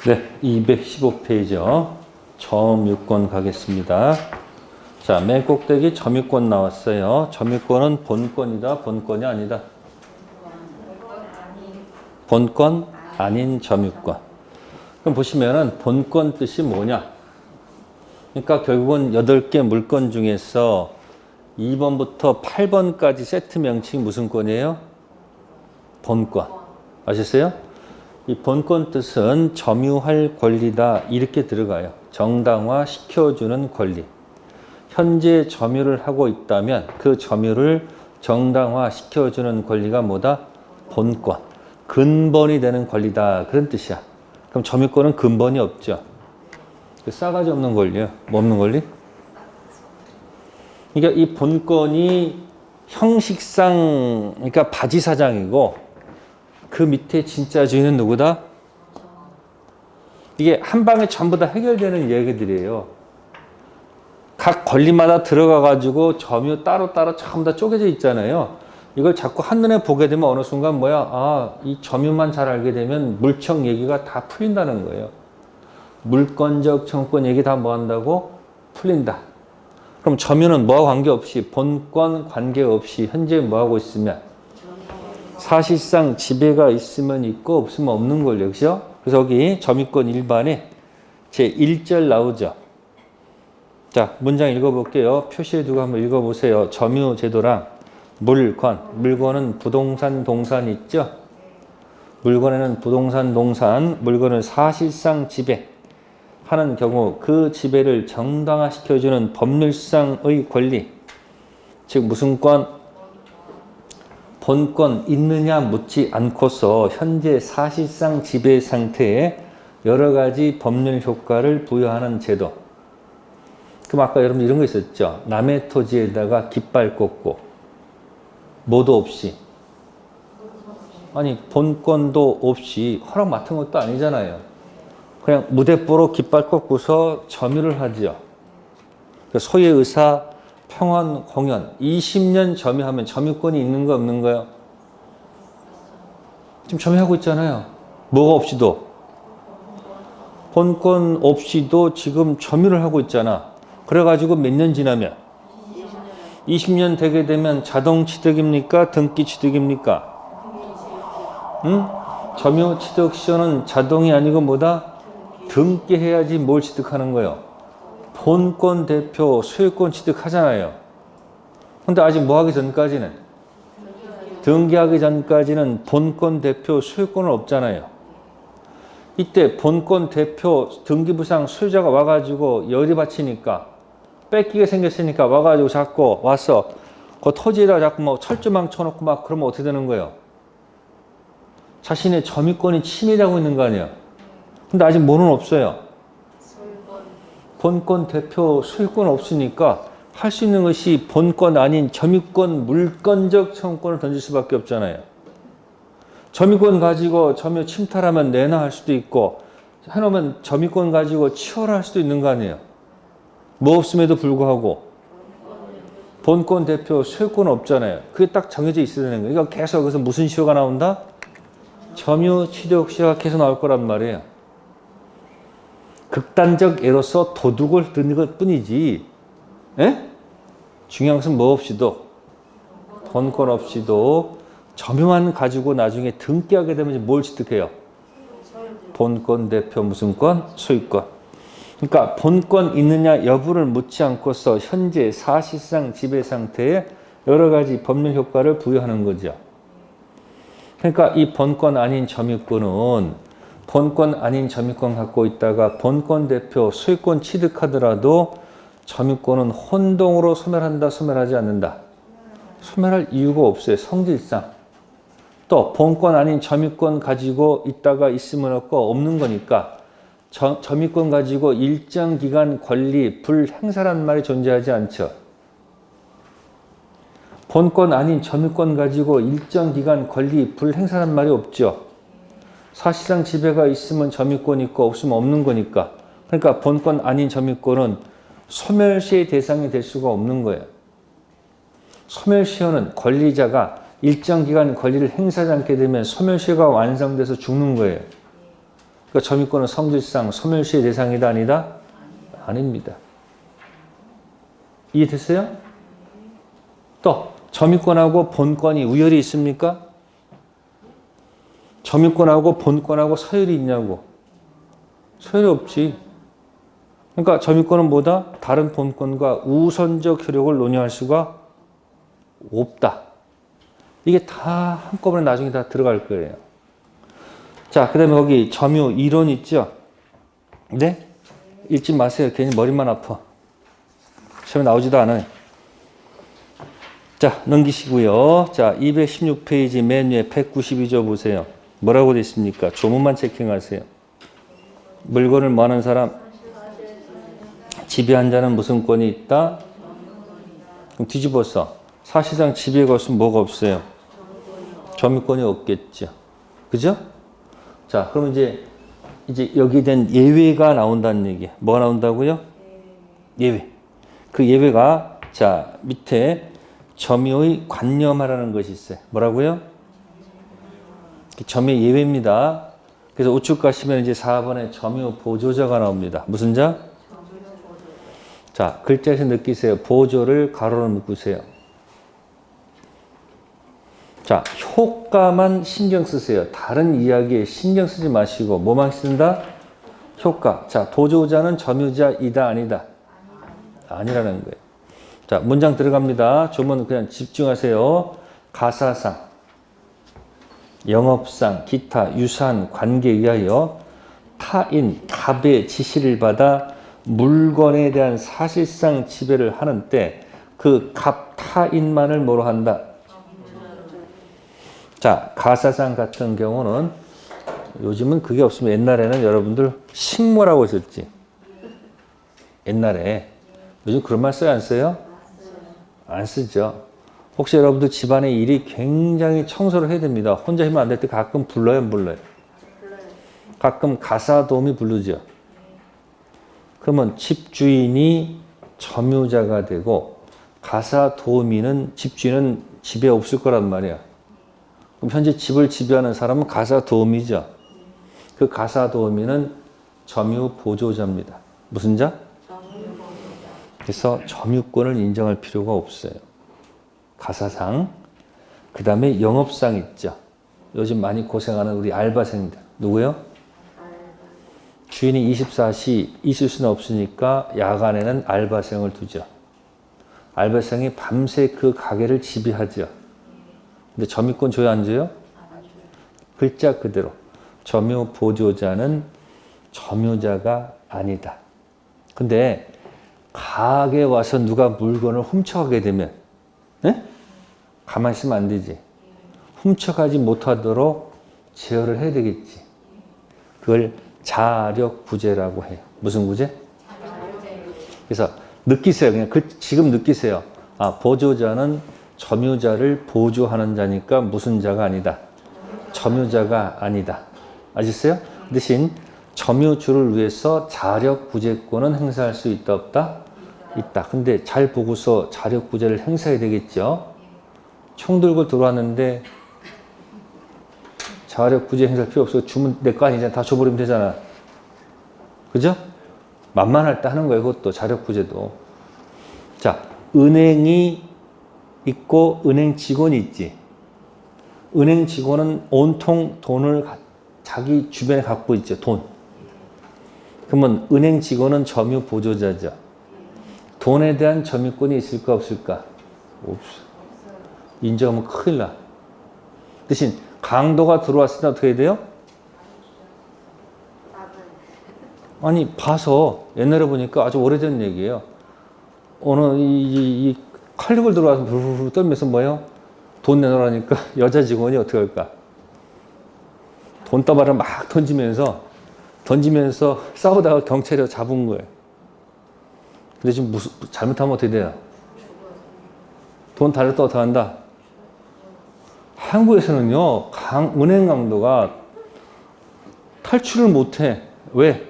네, 215페이지요. 점유권 가겠습니다. 자, 맨 꼭대기 점유권 나왔어요. 점유권은 본권이다, 본권이 아니다. 본권 아닌 점유권. 그럼 보시면은 본권 뜻이 뭐냐? 그러니까 결국은 8개 물권 중에서 2번부터 8번까지 세트 명칭이 무슨 권이에요? 본권. 아셨어요? 이 본권 뜻은 점유할 권리다 이렇게 들어가요. 정당화 시켜주는 권리. 현재 점유를 하고 있다면 그 점유를 정당화 시켜주는 권리가 뭐다? 본권. 근본이 되는 권리다 그런 뜻이야. 그럼 점유권은 근본이 없죠. 싸가지 없는 권리요. 뭐 없는 권리? 그러니까 이 본권이 형식상 그러니까 바지사장이고 그 밑에 진짜 주인은 누구다? 이게 한 방에 전부 다 해결되는 얘기들이에요. 각 권리마다 들어가가지고 점유 따로따로 전부 다 쪼개져 있잖아요. 이걸 자꾸 한눈에 보게 되면 어느 순간 뭐야? 이 점유만 잘 알게 되면 물청 얘기가 다 풀린다는 거예요. 물권적 청권 얘기 다 뭐 한다고? 풀린다. 그럼 점유는 뭐와 관계없이 본권 관계없이 현재 뭐하고 있으면 사실상 지배가 있으면 있고 없으면 없는 걸요. 그죠? 그래서 여기 점유권 일반에 제1절 나오죠. 자, 문장 읽어볼게요. 표시에 두고 한번 읽어보세요. 점유제도랑 물권은 부동산 동산 있죠? 물건에는 부동산 동산, 물건을 사실상 지배하는 경우 그 지배를 정당화시켜주는 법률상의 권리, 즉 무슨 권? 본권 있느냐 묻지 않고서 현재 사실상 지배 상태에 여러 가지 법률 효과를 부여하는 제도. 그럼 아까 여러분 이런 거 있었죠. 남의 토지에다가 깃발 꽂고 뭐도 없이 아니 본권도 없이 허락 맡은 것도 아니잖아요. 그냥 무대뽀로 깃발 꽂고서 점유를 하죠. 소유의 의사 평원 공연 20년 점유하면 점유권이 있는 거 없는 거요? 지금 점유하고 있잖아요. 뭐가 없이도? 본권 없이도 지금 점유를 하고 있잖아. 그래가지고 몇 년 지나면? 20년 되게 되면 자동 취득입니까? 등기 취득입니까? 응? 점유 취득 시효는 자동이 아니고 뭐다? 등기해야지 뭘 취득하는 거예요? 본권 대표 소유권 취득하잖아요. 근데 아직 뭐 하기 전까지는? 등기하기 전까지는 본권 대표 소유권은 없잖아요. 이때 본권 대표 등기부상 소유자가 와가지고 열이 받치니까 뺏기게 생겼으니까 와가지고 자꾸 와서 그 토지에다 자꾸 뭐 철조망 쳐놓고 막 그러면 어떻게 되는 거예요? 자신의 점유권이 침해되고 있는 거 아니에요? 근데 아직 뭐는 없어요? 본권 대표 소유권 없으니까 할 수 있는 것이 본권 아닌 점유권, 물권적 청구권을 던질 수밖에 없잖아요. 점유권 가지고 점유 침탈하면 내놔 할 수도 있고 해놓으면 점유권 가지고 치워라 할 수도 있는 거 아니에요. 뭐 없음에도 불구하고 본권 대표 소유권 없잖아요. 그게 딱 정해져 있어야 되는 거예요. 그러니까 계속 여기서 무슨 시효가 나온다? 점유 취득 시효가 계속 나올 거란 말이에요. 극단적 예로서 도둑을 드는 것 뿐이지, 에? 중요한 것은 뭐 없이도, 본권 없이도 점유만 가지고 나중에 등기하게 되면 뭘 취득해요? 본권 대표 무슨 권? 소유권. 그러니까 본권 있느냐 여부를 묻지 않고서 현재 사실상 지배 상태에 여러 가지 법률 효과를 부여하는 거죠. 그러니까 이 본권 아닌 점유권은 본권 아닌 점유권 갖고 있다가 본권 대표 소유권 취득하더라도 점유권은 혼동으로 소멸한다, 소멸하지 않는다. 소멸할 이유가 없어요. 성질상. 또 본권 아닌 점유권 가지고 있다가 있으면 없고 없는 거니까 점유권 가지고 일정 기간 권리 불행사란 말이 존재하지 않죠. 본권 아닌 점유권 가지고 일정 기간 권리 불행사란 말이 없죠. 사실상 지배가 있으면 점유권이 있고 없으면 없는 거니까. 그러니까 본권 아닌 점유권은 소멸시효의 대상이 될 수가 없는 거예요. 소멸시효는 권리자가 일정 기간 권리를 행사하지 않게 되면 소멸시효가 완성돼서 죽는 거예요. 그러니까 점유권은 성질상 소멸시의 대상이다 아니다? 아닙니다. 이해됐어요? 또 점유권하고 본권이 우열이 있습니까? 점유권하고 본권하고 서열이 있냐고. 서열이 없지. 그러니까 점유권은 뭐다? 다른 본권과 우선적 효력을 논의할 수가 없다. 이게 다 한꺼번에 나중에 다 들어갈 거예요. 자, 그 다음에 거기 점유 이론 있죠? 네? 읽지 마세요. 괜히 머리만 아파. 시험에 나오지도 않아요. 자, 넘기시고요. 자, 216페이지 맨 위에 192조 보세요. 뭐라고 되어 있습니까? 조문만 체킹하세요. 물건을 뭐 하는 사람? 지배한 자는 무슨 권이 있다? 그럼 뒤집어서 사실상 지배가 없으면 뭐가 없어요? 점유권이 없겠죠. 그죠? 자, 그럼 이제 여기에 대한 예외가 나온다는 얘기. 뭐가 나온다고요? 예외. 그 예외가 자, 밑에 점유의 관념하라는 것이 있어요. 뭐라고요? 점유의 예외입니다. 그래서 우측 가시면 이제 4번에 점유 보조자가 나옵니다. 무슨 자? 자, 글자에서 느끼세요. 보조를 가로로 묶으세요. 자, 효과만 신경 쓰세요. 다른 이야기에 신경 쓰지 마시고 뭐만 쓴다? 효과. 자, 보조자는 점유자이다 아니다? 아니라는 거예요. 자, 문장 들어갑니다. 조문 그냥 집중하세요. 가사상, 영업상, 기타, 유사한 관계에 의하여 타인, 갑의 지시를 받아 물건에 대한 사실상 지배를 하는 때 그 갑 타인만을 뭐로 한다? 자, 가사상 같은 경우는 요즘은 그게 없으면 옛날에는 여러분들 식모라고 했었지. 옛날에. 요즘 그런 말 써요? 안 써요? 안 쓰죠. 혹시 여러분들 집안의 일이 굉장히 청소를 해야 됩니다. 혼자 하면 안 될 때 가끔 불러요? 안 불러요? 가끔 가사도우미 부르죠. 그러면 집주인이 점유자가 되고 가사도우미는 집주인은 집에 없을 거란 말이야. 그럼 현재 집을 지배하는 사람은 가사도우미죠. 그 가사도우미는 점유보조자입니다. 무슨 자? 그래서 점유권을 인정할 필요가 없어요. 가사상. 그 다음에 영업상 있죠. 요즘 많이 고생하는 우리 알바생들. 누구요? 주인이 24시 있을 수는 없으니까 야간에는 알바생을 두죠. 알바생이 밤새 그 가게를 지배하죠. 근데 점유권 줘요, 안 줘요? 글자 그대로. 점유보조자는 점유자가 아니다. 근데 가게에 와서 누가 물건을 훔쳐가게 되면 가만히 있으면 안 되지. 훔쳐가지 못하도록 제어를 해야 되겠지. 그걸 자력구제라고 해요. 무슨 구제? 그래서 느끼세요. 그냥 지금 느끼세요. 아, 보조자는 점유자를 보조하는 자니까 무슨 자가 아니다. 점유자가 아니다. 아셨어요? 대신 점유주를 위해서 자력구제권은 행사할 수 있다 없다? 있다. 근데 잘 보고서 자력구제를 행사해야 되겠죠. 총 들고 들어왔는데 자력구제 행사할 필요 없어. 주면 내 거 아니잖아. 다 줘버리면 되잖아. 그죠? 만만할 때 하는 거예요. 그것도 자력구제도. 자, 은행이 있고 은행 직원이 있지. 은행 직원은 온통 돈을 자기 주변에 갖고 있죠. 돈. 그러면 은행 직원은 점유 보조자죠. 돈에 대한 점유권이 있을까 없을까? 없어. 인정하면 큰일 나. 대신 강도가 들어왔을 때 어떻게 해야 돼요? 아니 봐서 옛날에 보니까 아주 오래전 얘기예요. 어느 이 칼육을 들어와서 부르르 떨면서 뭐예요? 돈 내놓으라니까 여자 직원이 어떻게 할까? 돈다발을 막 던지면서 싸우다가 경찰이 잡은 거예요. 근데 지금 잘못하면 어떻게 돼요? 돈 달렸다 어떻게 한다? 한국에서는요, 은행 강도가 탈출을 못해. 왜?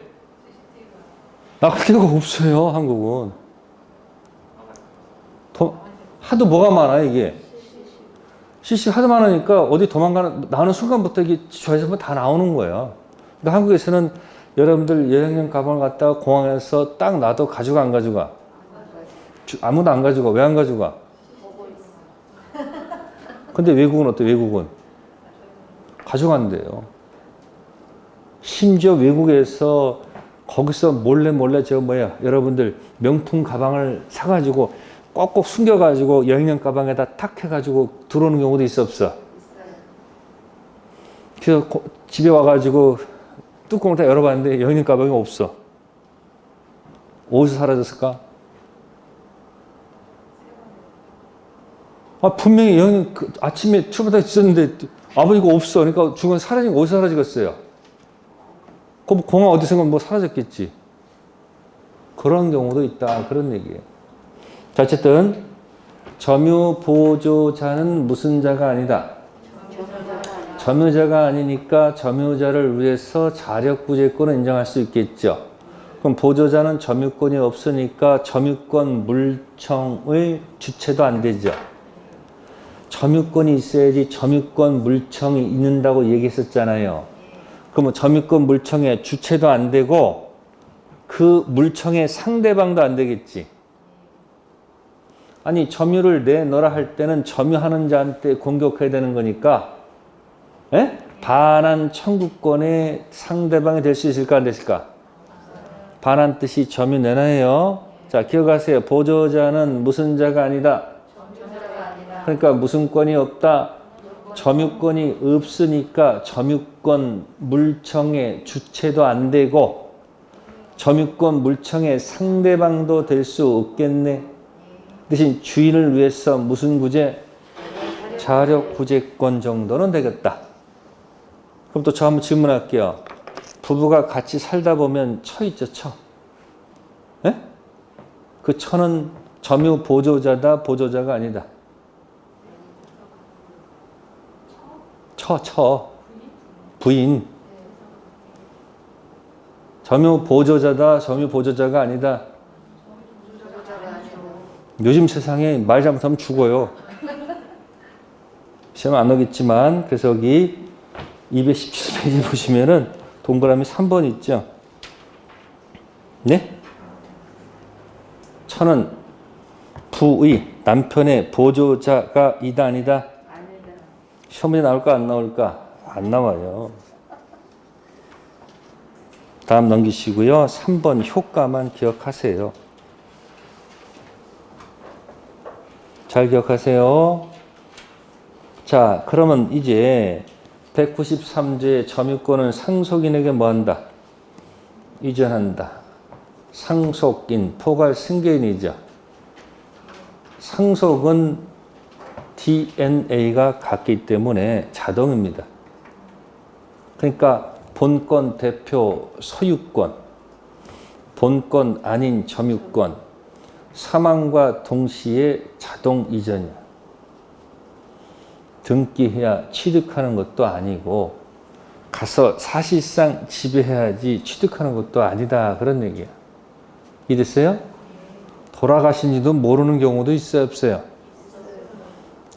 나갈 데가 없어요, 한국은. 하도 뭐가 많아, 이게. CC 하도 많으니까 어디 나오는 순간부터 이게 좌에서 다 나오는 거야. 그러니까 한국에서는 여러분들 여행용 가방을 갖다가 공항에서 딱 놔도 가지고 안 가져가? 아무도 안 가져가. 왜 안 가져가? 근데 외국은 어때? 외국은 가져간대요. 심지어 외국에서 거기서 몰래 저 뭐야 여러분들 명품 가방을 사가지고 꼭꼭 숨겨가지고 여행용 가방에다 탁 해가지고 들어오는 경우도 있어 없어? 그래서 집에 와가지고 뚜껑을 다 열어봤는데 여행용 가방이 없어. 어디서 사라졌을까? 분명히 여행 아침에 출발해 있었는데 아버지가 없어. 그러니까 중간 사라진 거 어디서 사라지겠어요? 그럼 공항 어디선가 뭐 사라졌겠지. 그런 경우도 있다. 그런 얘기예요. 자, 어쨌든 점유 보조자는 무슨 자가 아니다. 점유자가 아니니까 점유자를 위해서 자력구제권을 인정할 수 있겠죠. 그럼 보조자는 점유권이 없으니까 점유권 물청의 주체도 안 되죠. 점유권이 있어야지 점유권 물청이 있는다고 얘기했었잖아요. 그러면 점유권 물청의 주체도 안 되고 그 물청의 상대방도 안 되겠지. 아니 점유를 내놓으라 할 때는 점유하는 자한테 공격해야 되는 거니까 에? 반환 청구권의 상대방이 될 수 있을까 안 됐을까? 반환 뜻이 점유 내놔요. 자 기억하세요. 보조자는 무슨 자가 아니다. 그러니까 무슨 권이 없다. 점유권이 없으니까 점유권 물청의 주체도 안 되고 점유권 물청의 상대방도 될 수 없겠네. 대신 주인을 위해서 무슨 구제? 자력구제권 정도는 되겠다. 그럼 또 저 한번 질문할게요. 부부가 같이 살다 보면 처 있죠, 처. 예? 그 처는 점유 보조자다, 보조자가 아니다. 부인. 점유 보조자다, 점유 보조자가 아니다. 요즘 세상에 말 잘못하면 죽어요. 시험 안 오겠지만, 그래서 여기 217페이지 보시면은 동그라미 3번 있죠? 네? 처는 부의, 남편의 보조자가 이다, 아니다? 시험에 나올까 안 나올까? 안 나와요. 다음 넘기시고요. 3번 효과만 기억하세요. 잘 기억하세요. 자, 그러면 이제 193조의 점유권은 상속인에게 뭐한다? 이전한다. 상속인, 포괄 승계인이죠. 상속은 DNA가 같기 때문에 자동입니다. 그러니까 본권 대표 소유권, 본권 아닌 점유권, 사망과 동시에 자동 이전이야. 등기해야 취득하는 것도 아니고 가서 사실상 지배해야지 취득하는 것도 아니다. 그런 얘기야. 이해됐어요? 돌아가신지도 모르는 경우도 있어요, 없어요?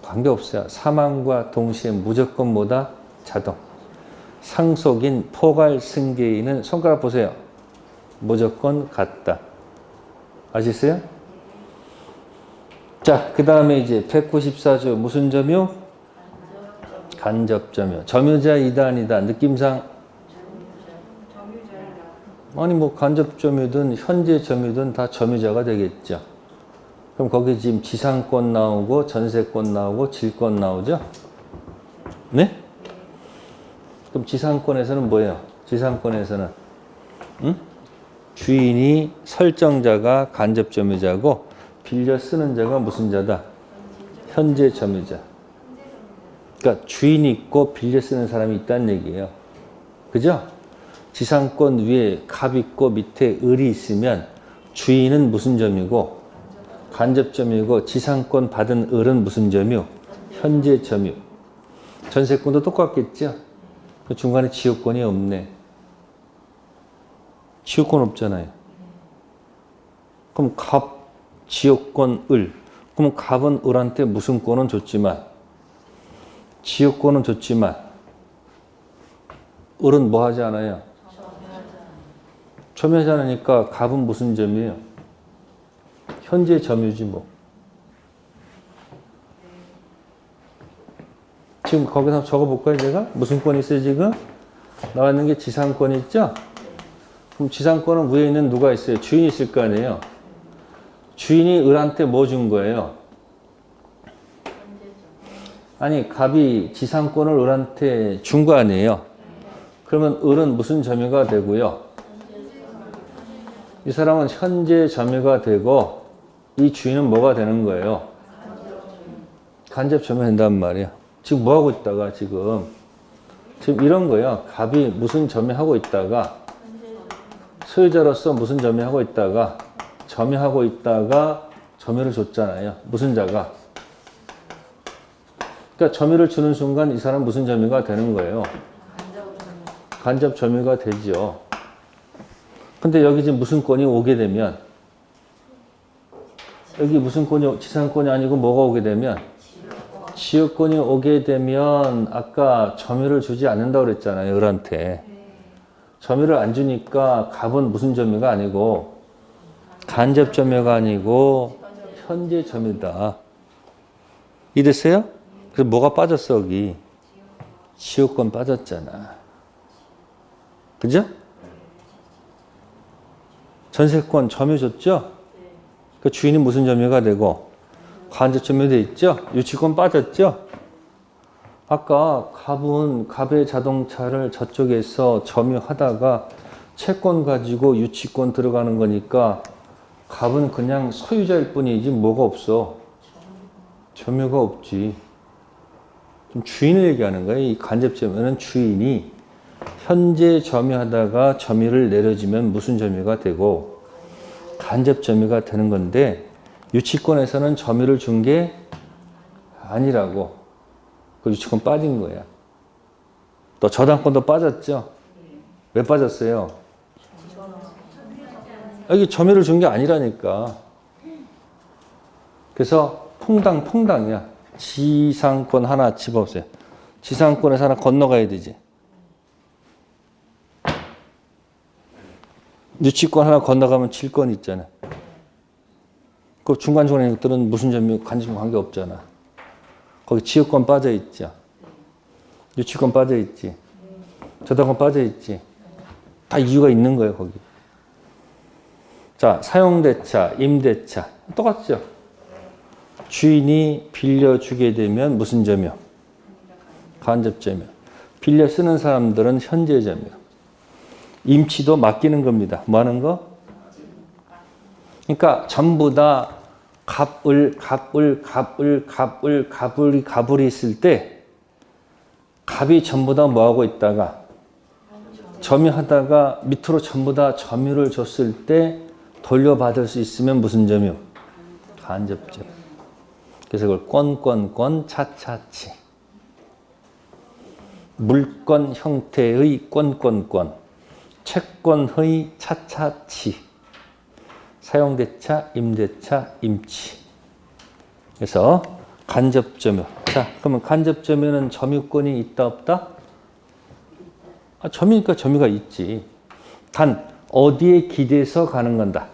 관계없어요. 사망과 동시에 무조건 뭐다? 자동. 상속인, 포괄 승계인은 손가락 보세요. 무조건 같다. 아시겠어요? 자, 그 다음에 이제 194조 무슨 점유? 간접점유. 점유자이다 아니다. 느낌상 아니 뭐 간접점유든 현재 점유든 다 점유자가 되겠죠. 그럼 거기 지금 지상권 나오고 전세권 나오고 질권 나오죠? 네? 그럼 지상권에서는 뭐예요? 지상권에서는 주인이 설정자가 간접점유자고 빌려 쓰는 자가 무슨 자다? 현재 점유자. 그러니까 주인이 있고 빌려 쓰는 사람이 있다는 얘기예요. 그죠? 지상권 위에 갑 있고 밑에 을이 있으면 주인은 무슨 점유고 간접점유고 지상권 받은 을은 무슨 점유? 현재 점유. 전세권도 똑같겠죠? 중간에 지역권이 없네. 지역권 없잖아요. 그럼 갑, 지역권, 을. 그럼 갑은 을한테 무슨 권은 줬지만 지역권은 줬지만 을은 뭐 하지 않아요? 점유하지 않으니까 갑은 무슨 점이에요? 현재 점유지 뭐. 지금 거기서 적어볼까요, 제가? 무슨 권이 있어요, 지금? 나와 있는 게 지상권이 있죠? 그럼 지상권은 위에 있는 누가 있어요? 주인이 있을 거 아니에요? 주인이 을한테 뭐 준 거예요? 아니, 갑이 지상권을 을한테 준 거 아니에요? 그러면 을은 무슨 점유가 되고요? 이 사람은 현재 점유가 되고 이 주인은 뭐가 되는 거예요? 간접 점유가 된단 말이에요. 지금 뭐 하고 있다가 지금 이런 거예요. 갑이 무슨 점유하고 있다가 소유자로서 무슨 점유하고 있다가 점유하고 있다가 점유를 줬잖아요. 무슨 자가? 그러니까 점유를 주는 순간 이 사람 무슨 점유가 되는 거예요? 간접 점유가 되죠. 근데 여기 지금 무슨 권이 오게 되면 여기 무슨 권이 지상권이 아니고 뭐가 오게 되면 지역권이 오게 되면 아까 점유를 주지 않는다고 그랬잖아요. 을한테. 점유를 안 주니까 갑은 무슨 점유가 아니고 간접 점유가 아니고 현재 점유다. 이랬어요? 그래서 뭐가 빠졌어 여기? 지역권 빠졌잖아. 그죠? 전세권 점유 줬죠? 그 주인이 무슨 점유가 되고 간접 점유돼 있죠? 유치권 빠졌죠? 아까 갑의 자동차를 저쪽에서 점유하다가 채권 가지고 유치권 들어가는 거니까 갑은 그냥 소유자일 뿐이지 뭐가 없어. 점유가 없지. 좀 주인을 얘기하는 거예요. 이 간접 점유는 주인이 현재 점유하다가 점유를 내려주면 무슨 점유가 되고 간접 점유가 되는 건데 유치권에서는 점유를 준 게 아니라고. 그 유치권 빠진 거야. 또 저당권도 빠졌죠? 왜 빠졌어요? 여기 점유를 준 게 아니라니까. 그래서 퐁당이야. 지상권 하나 집어보세요. 지상권에서 하나 건너가야 되지. 유치권 하나 건너가면 질권 있잖아. 그 중간중간에 것들은 무슨 점유, 간접 관계 없잖아. 거기 지역권 빠져 있죠. 유치권 빠져 있지. 저당권 빠져 있지. 다 이유가 있는 거예요, 거기. 자, 사용대차, 임대차. 똑같죠? 주인이 빌려주게 되면 무슨 점유? 간접 점유. 빌려 쓰는 사람들은 현재 점유. 임치도 맡기는 겁니다. 뭐 하는 거? 그러니까 전부 다 갑을이 있을 때 갑이 전부 다 뭐 하고 있다가 점유하다가 밑으로 전부 다 점유를 줬을 때 돌려받을 수 있으면 무슨 점유? 간접 점유. 그래서 그걸 차차치. 물권 형태의 채권의 차차치. 사용대차, 임대차, 임치. 그래서 간접점유. 자, 그러면 간접점유는 점유권이 있다 없다? 점유니까 점유가 있지. 단 어디에 기대서 가는 건다?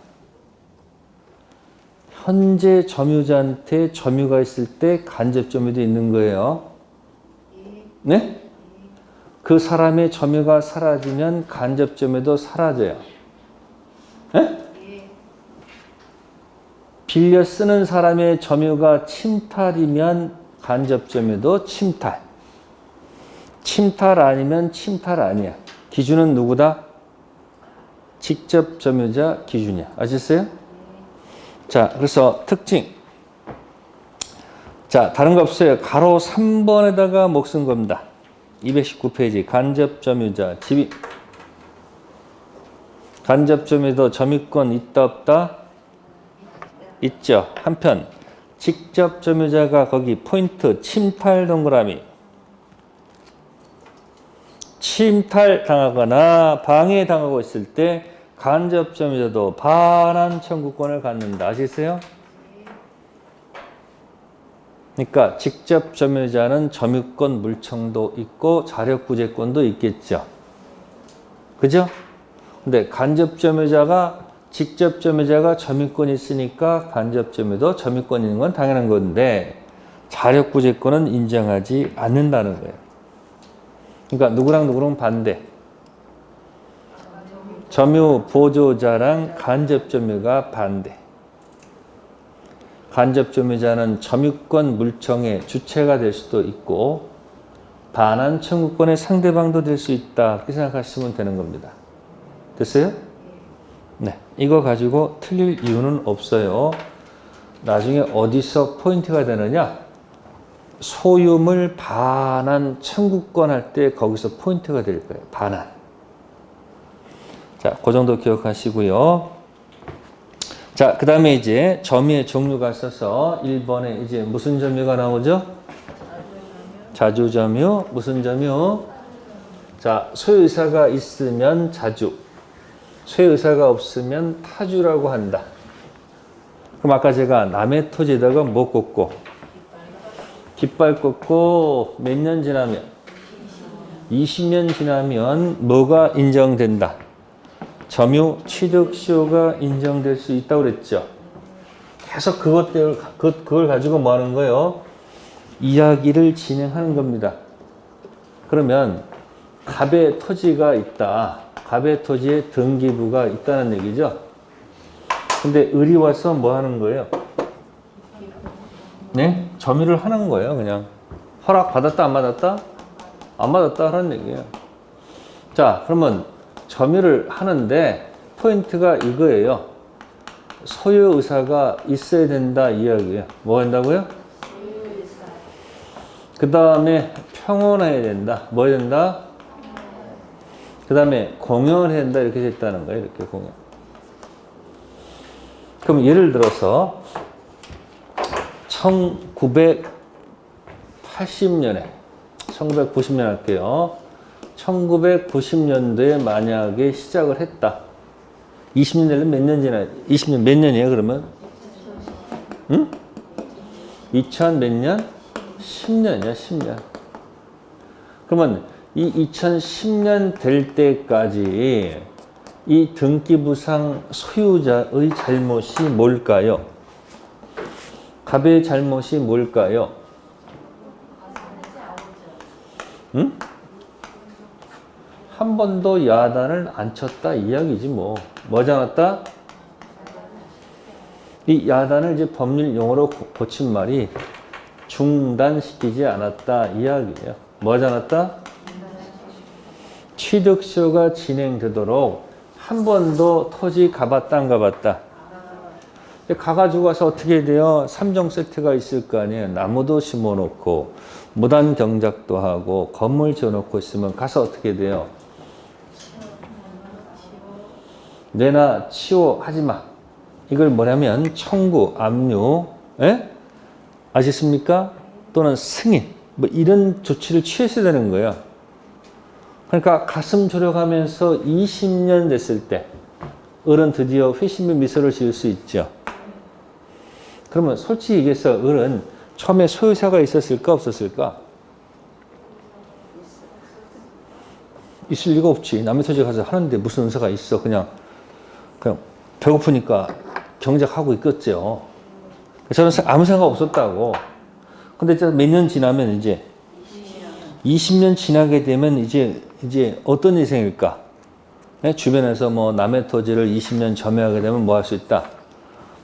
현재 점유자한테 점유가 있을 때 간접점유도 있는 거예요. 네? 그 사람의 점유가 사라지면 간접점유도 사라져요. 네? 빌려 쓰는 사람의 점유가 침탈이면 간접점유도 침탈. 침탈 아니면 침탈 아니야. 기준은 누구다? 직접 점유자 기준이야. 아셨어요? 자, 그래서 특징. 자, 다른 거 없어요. 가로 3번에다가 목 쓴 겁니다. 219페이지. 간접 점유자 집이. 간접 점유도 점유권 있다 없다? 있죠. 한편 직접 점유자가 거기 포인트 침탈 동그라미. 침탈 당하거나 방해 당하고 있을 때 간접 점유자도 반환 청구권을 갖는다. 아시겠어요? 그러니까 직접 점유자는 점유권 물청도 있고 자력구제권도 있겠죠. 그죠? 근데 간접점유자가 직접점유자가 점유권이 있으니까 간접점유도 점유권이 있는 건 당연한 건데 자력구제권은 인정하지 않는다는 거예요. 그러니까 누구랑 누구랑 반대. 점유 보조자랑 간접점유가 반대. 간접점유자는 점유권 물청의 주체가 될 수도 있고 반환 청구권의 상대방도 될 수 있다. 그렇게 생각하시면 되는 겁니다. 됐어요? 네. 이거 가지고 틀릴 이유는 없어요. 나중에 어디서 포인트가 되느냐? 소유물 반환 청구권 할 때 거기서 포인트가 될 거예요. 반환. 자, 그 정도 기억하시고요. 자, 그 다음에 이제 점유의 종류가 있어서 1번에 이제 무슨 점유가 나오죠? 자주점유. 무슨 점유? 자, 소유의사가 있으면 자주. 소유의사가 없으면 타주라고 한다. 그럼 아까 제가 남의 토지에다가 뭐 꽂고? 깃발 꽂고 몇 년 지나면? 20년 지나면 뭐가 인정된다? 점유 취득시효가 인정될 수 있다고 그랬죠. 계속 그걸 가지고 뭐 하는 거예요? 이야기를 진행하는 겁니다. 그러면 갑의 토지가 있다. 갑의 토지에 등기부가 있다는 얘기죠. 근데 을이 와서 뭐 하는 거예요? 네? 점유를 하는 거예요. 그냥 허락 받았다 안 받았다? 안 받았다 하는 얘기예요. 자, 그러면 점유를 하는데 포인트가 이거예요. 소유 의사가 있어야 된다 이야기예요. 뭐 한다고요? 그 다음에 평온해야 된다. 뭐 해야 된다? 그 다음에 공연해야 된다. 이렇게 됐다는 거예요. 이렇게 공연. 그럼 예를 들어서 1980년에 1990년 할게요. 1990년도에 만약에 시작을 했다. 20년 되면 몇 년 지나? 20년 몇 년이에요, 그러면? 응? 2000 몇 년? 10년이야, 10년. 그러면 이 2010년 될 때까지 이 등기부상 소유자의 잘못이 뭘까요? 갑의 잘못이 뭘까요? 응? 한 번도 야단을 안 쳤다 이야기지 뭐. 뭐 잡았다? 이 야단을 이제 법률 용어로 고친 말이 중단시키지 않았다 이야기예요. 뭐 잡았다? 취득시효가 진행되도록 한 번도 토지 가봤다 안 가봤다? 가가지고 가서 어떻게 돼요? 3종 세트가 있을 거 아니에요. 나무도 심어놓고 무단 경작도 하고 건물 지어놓고 있으면 가서 어떻게 돼요? 내나 치워 하지마. 이걸 뭐냐면 청구, 압류, 에? 아시겠습니까? 또는 승인 뭐 이런 조치를 취했어야 되는 거예요. 그러니까 가슴 졸여가면서 20년 됐을 때 을은 드디어 회심의 미소를 지을 수 있죠. 그러면 솔직히 얘기해서 을은 처음에 소유사가 있었을까 없었을까? 있을 리가 없지. 남의 토지 가서 하는데 무슨 의사가 있어. 그냥 배고프니까 경작하고 있겠죠. 저는 아무 생각 없었다고. 근데 몇 년 지나면 이제 20년 지나게 되면 이제 어떤 일이 생길까? 네? 주변에서 뭐 남의 토지를 20년 점유하게 되면 뭐 할 수 있다?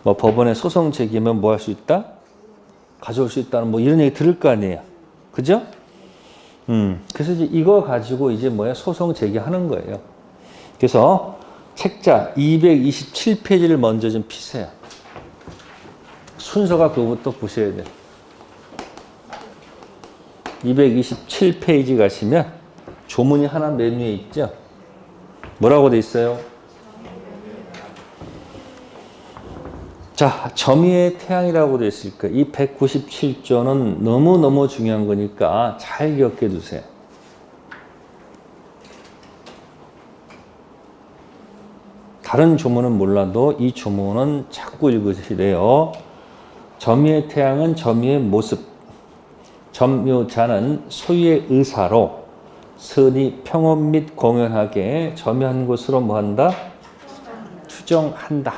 뭐 법원에 소송 제기하면 뭐 할 수 있다? 가져올 수 있다는 뭐 이런 얘기 들을 거 아니에요. 그죠? 그래서 이제 이거 가지고 이제 뭐야? 소송 제기하는 거예요. 그래서 책자 227페이지를 먼저 좀 피세요. 순서가 그거부터 보셔야 돼요. 227페이지 가시면 조문이 하나 맨 위에 있죠? 뭐라고 돼 있어요? 자, 점유의 태양이라고 돼 있을 거예요. 이 197조는 너무너무 중요한 거니까 잘 기억해 두세요. 다른 조문은 몰라도 이 조문은 자꾸 읽으시래요. 점유의 태양은 점유의 모습. 점유자는 소유의 의사로 선이 평온 및 공연하게 점유한 곳으로 뭐한다? 추정한다.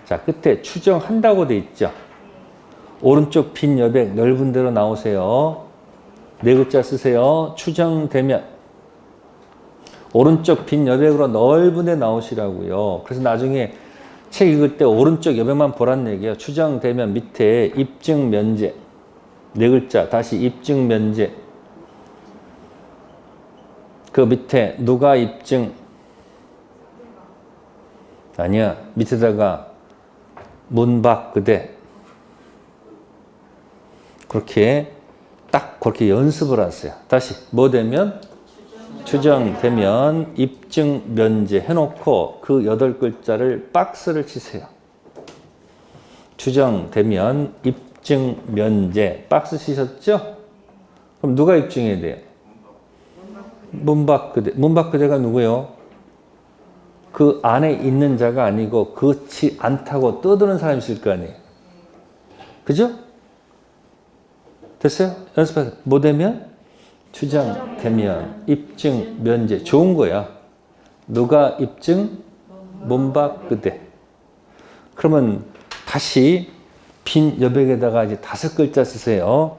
자, 끝에 추정한다고 돼 있죠. 오른쪽 빈 여백 넓은 데로 나오세요. 네 글자 쓰세요. 추정되면. 오른쪽 빈 여백으로 넓은 데 나오시라고요. 그래서 나중에 책 읽을 때 오른쪽 여백만 보란 얘기예요. 추정되면 밑에 입증 면제. 네 글자 다시 입증 면제. 그 밑에 누가 입증? 아니야. 밑에다가 문박 그대. 그렇게 딱 그렇게 연습을 하세요. 다시 뭐 되면? 추정되면 입증 면제 해놓고 그 8글자를 박스를 치세요. 추정되면 입증 면제 박스 치셨죠? 그럼 누가 입증해야 돼요? 문박 그대. 문박 그대가 누구예요? 그 안에 있는 자가 아니고 그렇지 않다고 떠드는 사람이 있을 거 아니에요. 그죠? 됐어요? 연습하세요. 뭐 되면? 추정되면 입증 면제. 좋은 거야. 누가 입증? 문박 그대. 그러면 다시 빈 여백에다가 이제 5글자 쓰세요.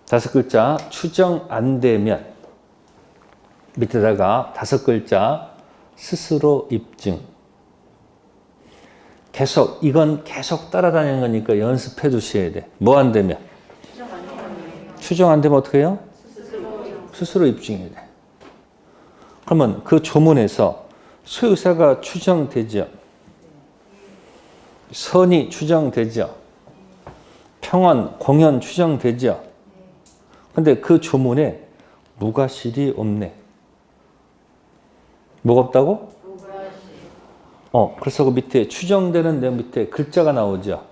5글자 추정 안 되면 밑에다가 5글자 스스로 입증. 계속 이건 계속 따라다니는 거니까 연습해 두셔야 돼. 뭐 안 되면? 추정 안 되면 어떻게 해요? 스스로 입증해야 돼. 그러면 그 조문에서 소유사가 추정되죠. 선이 추정되죠. 평원, 공연 추정되죠. 근데 그 조문에 무가실이 없네. 뭐가 없다고? 그래서 그 밑에 추정되는 내용 밑에 글자가 나오죠.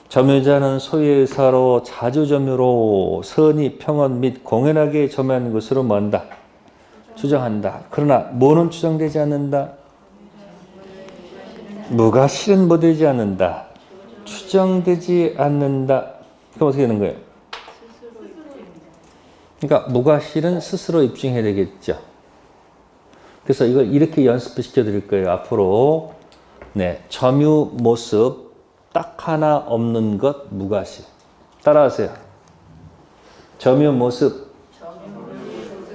점유자는 소유의사로 자주점유로 선이 평온 및 공연하게 점유한 것으로 뭐한다? 추정한다. 그러나 뭐는 추정되지 않는다? 무가실은 뭐 되지 않는다? 추정되지 않는다. 그럼 어떻게 되는 거예요? 그러니까 무가실은 스스로 입증해야 되겠죠. 그래서 이걸 이렇게 연습을 시켜드릴 거예요. 앞으로 네, 점유 모습 딱 하나 없는 것 무가실. 따라하세요. 점유 모습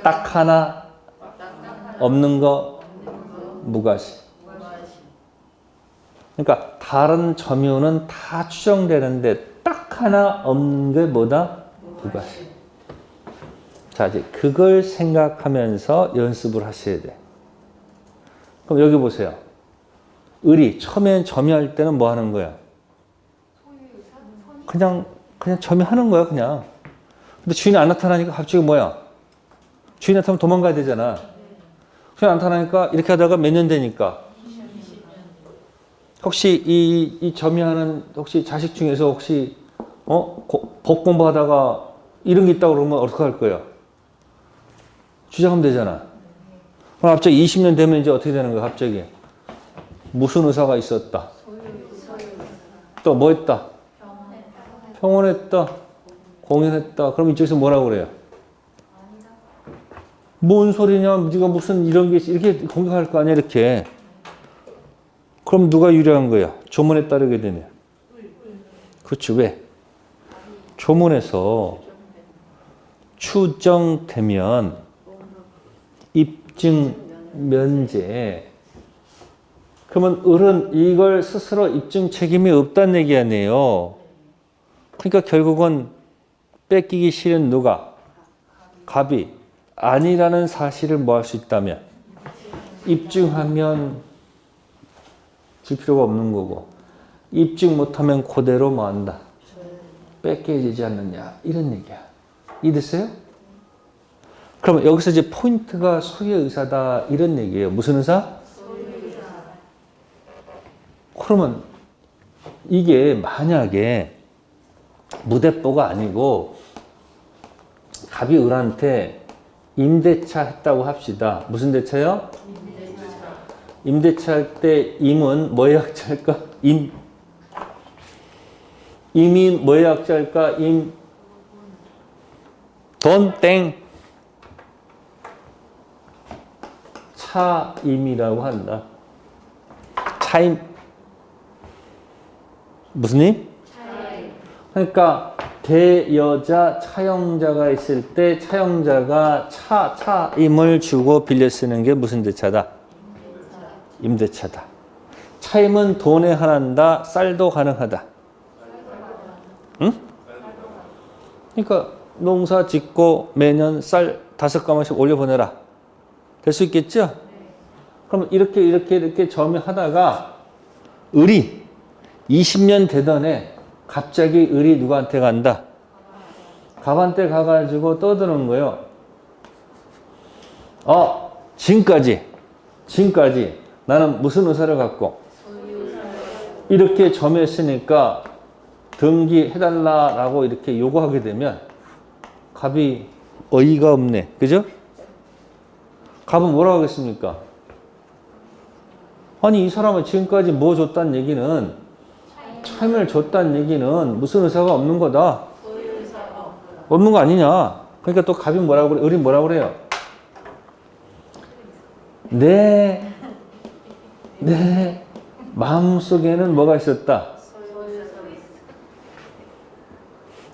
딱 하나 없는 것 무가실. 그러니까 다른 점유는 다 추정되는데 딱 하나 없는 게 뭐다? 무가실. 자, 이제 그걸 생각하면서 연습을 하셔야 돼. 그럼 여기 보세요. 을이 처음엔 점유할 때는 뭐 하는 거야? 그냥 점유하는 거야, 그냥. 근데 주인이 안 나타나니까 갑자기 뭐야? 주인이 나타나면 도망가야 되잖아. 주인이 안 나타나니까 이렇게 하다가 몇 년 되니까. 혹시 이 점유하는 혹시 자식 중에서 혹시 법 공부하다가 이런 게 있다고 그러면 어떻게 할 거예요? 주장하면 되잖아. 그럼 갑자기 20년 되면 이제 어떻게 되는 거야, 갑자기? 무슨 의사가 있었다. 또 뭐 했다? 평온했다. 공연했다. 그럼 이쪽에서 뭐라고 그래요? 뭔 소리냐? 네가 무슨 이런 게 이렇게 공격할 거 아니야, 이렇게. 그럼 누가 유리한 거야? 조문에 따르게 되면. 그렇지, 왜? 조문에서 추정되면 입증 면제. 그러면 을은 이걸 스스로 입증 책임이 없다는 얘기 아니에요. 그러니까 결국은 뺏기기 싫은 누가? 갑이 아니라는 사실을 뭐 할 수 있다면? 입증하면 줄 필요가 없는 거고, 입증 못하면 그대로 뭐 한다? 뺏겨지지 않느냐, 이런 얘기야. 이해됐어요? 그럼 여기서 이제 포인트가 소유의 의사다, 이런 얘기예요. 무슨 의사? 소유의 의사. 그러면 이게 만약에 무대뽀가 아니고 갑이 을한테 임대차 했다고 합시다. 무슨 대차요? 임대차 할 때 임은 뭐의 약자일까? 임이 뭐의 약자일까? 돈 땡 차임이라고 한다. 차임 무슨 임? 차임. 그러니까 대여자 차용자가 있을 때 차용자가 차임을 주고 빌려 쓰는 게 무슨 대차다? 임대차다. 차임은 돈에 한한다. 쌀도 가능하다. 응? 그러니까 농사 짓고 매년 쌀 5가마씩 올려보내라. 될 수 있겠죠? 그럼 이렇게 점유하다가 을이 20년 되던 해 갑자기 을이 누구한테 간다? 갑한테 가가지고 떠드는 거예요. 지금까지 나는 무슨 의사를 갖고 이렇게 점유했으니까 등기해달라라고 이렇게 요구하게 되면 갑이 어이가 없네. 그죠? 갑은 뭐라고 하겠습니까? 아니 이 사람은 지금까지 뭐 줬다는 얘기는 차임을 줬다는 얘기는 무슨 의사가 없는 거다. 없는 거 아니냐. 그러니까 또 갑이 뭐라고 그래? 을이 뭐라고 그래요? 내 마음속에는 뭐가 있었다.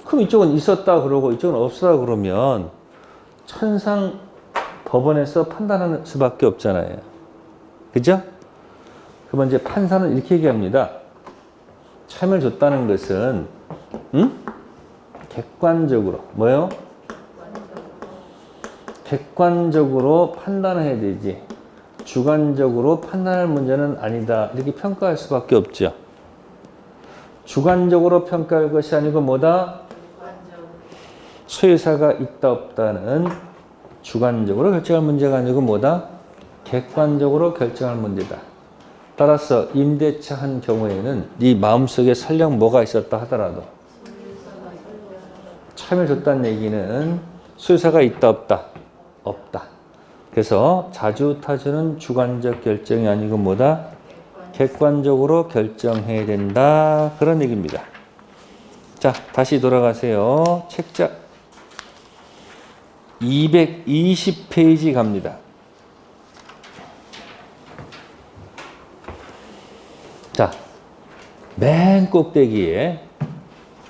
그럼 이쪽은 있었다 그러고 이쪽은 없었다 그러면 천상 법원에서 판단하는 수밖에 없잖아요. 그죠? 그러면 이제 판사는 이렇게 얘기합니다. 차임을 줬다는 것은 객관적으로 뭐요? 객관적으로 판단을 해야 되지 주관적으로 판단할 문제는 아니다. 이렇게 평가할 수밖에 없죠. 주관적으로 평가할 것이 아니고 뭐다? 소유사가 있다 없다는 주관적으로 결정할 문제가 아니고 뭐다? 객관적으로 결정할 문제다. 따라서 임대차 한 경우에는 네 마음속에 설령 뭐가 있었다 하더라도 차임을 줬다는 얘기는 소유사가 있다 없다? 없다. 그래서 자주타주는 주관적 결정이 아니고 뭐다? 객관적으로 결정해야 된다. 그런 얘기입니다. 자, 다시 돌아가세요. 책자 220페이지 갑니다. 자, 맨 꼭대기에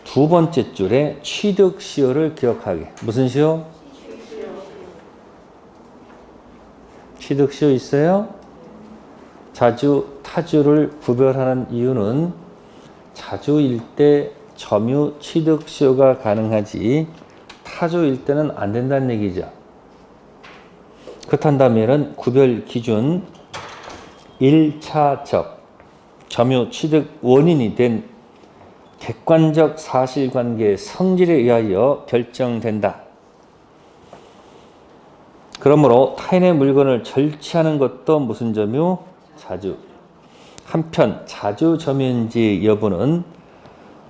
두 번째 줄에 취득시효를 기억하게. 무슨 시효? 취득시효 있어요? 자주, 타주를 구별하는 이유는 자주일 때 점유 취득시효가 가능하지 타주일 때는 안 된다는 얘기죠. 그렇다면 구별 기준 1차적 점유 취득 원인이 된 객관적 사실관계의 성질에 의하여 결정된다. 그러므로 타인의 물건을 절취하는 것도 무슨 점유? 자주. 한편 자주 점유인지 여부는